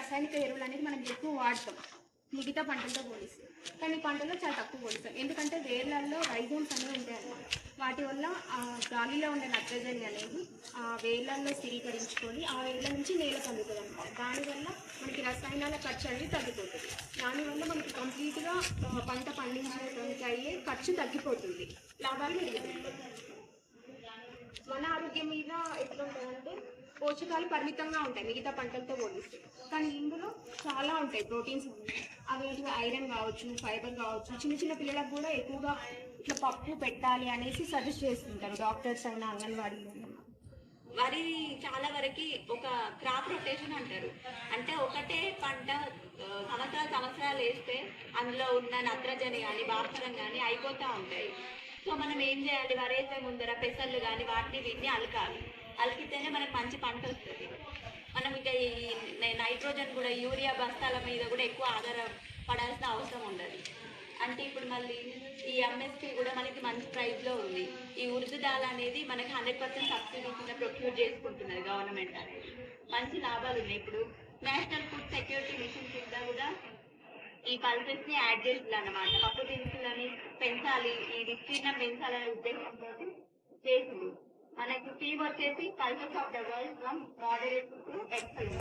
రసాయనిక ఎరువులు అనేది మనం ఎక్కువ వాడతాం మిగతా పంటలతో పోలిస్తే. కానీ పంటలో చాలా తక్కువ పోలిస్తాం, ఎందుకంటే వేర్లలో రైజోమ్స్ అనేవి ఉంటాయి అన్నమాట. వాటి వల్ల గాలిలో ఉండే నత్రజని అనేది ఆ వేర్లలో స్థిరీకరించుకొని ఆ వేర్ల నుంచి నేలకు అందుతుంది అనమాట. దానివల్ల మనకి రసాయనాల ఖర్చు అనేది తగ్గిపోతుంది. దానివల్ల మనకి కంప్లీట్గా పంట పండించడానికి అయ్యే ఖర్చు తగ్గిపోతుంది, లాభాలు పెరుగుతాయి. మన ఆరోగ్యం మీద ఎట్లా ఉంటుందంటే పోషకాలు పరిమితంగా ఉంటాయి మిగతా పంటలతో పోలిస్తే, కానీ ఇందులో చాలా ఉంటాయి ప్రోటీన్స్. అవి ఐరన్ కావచ్చు, ఫైబర్ కావచ్చు. చిన్న చిన్న పిల్లలకు కూడా ఎక్కువగా ఇట్లా పప్పు పెట్టాలి అనేసి సజెస్ట్ చేస్తుంటారు డాక్టర్స్ అయినా అంగన్వాడీలో. వరి చాలా వరకు ఒక క్రాప్ రొటేషన్ అంటారు. అంటే ఒకటే పంట సంవత్సరాలు వేస్తే అందులో ఉన్న నత్రజని కానీ భాస్వరం కానీ అయిపోతూ ఉంటాయి. సో మనం ఏం చేయాలి, వరి వేసే ముందర పెసర్లు కానీ వాటిని వీటిని అలకాలి. అలికితేనే మనకు మంచి పంట వస్తుంది. మనం ఇక ఈ నైట్రోజన్ కూడా యూరియా బస్తాల మీద కూడా ఎక్కువ ఆధారపడాల్సిన అవసరం ఉండదు. అంటే ఇప్పుడు మళ్ళీ ఈ ఎంఎస్పీ కూడా మనకి మంచి ప్రైస్లో ఉంది. ఈ ఉర్దుదాల్ అనేది మనకి 100% సబ్సిడీ కింద ప్రొక్యూర్ చేసుకుంటున్నది గవర్నమెంట్ అనేది. మంచి లాభాలు ఉన్నాయి. ఇప్పుడు నేషనల్ ఫుడ్ సెక్యూరిటీ మిషన్ కింద కూడా ఈ పల్సెస్ని యాడ్ చేస్తుంది అన్నమాట. పప్పు దినుసులని పెంచాలి, ఈ విస్తీర్ణం పెంచాలనే ఉద్దేశంతో చేసింది. మనకి థీమ్ వచ్చేసి pulses of the world from moderate to excellent.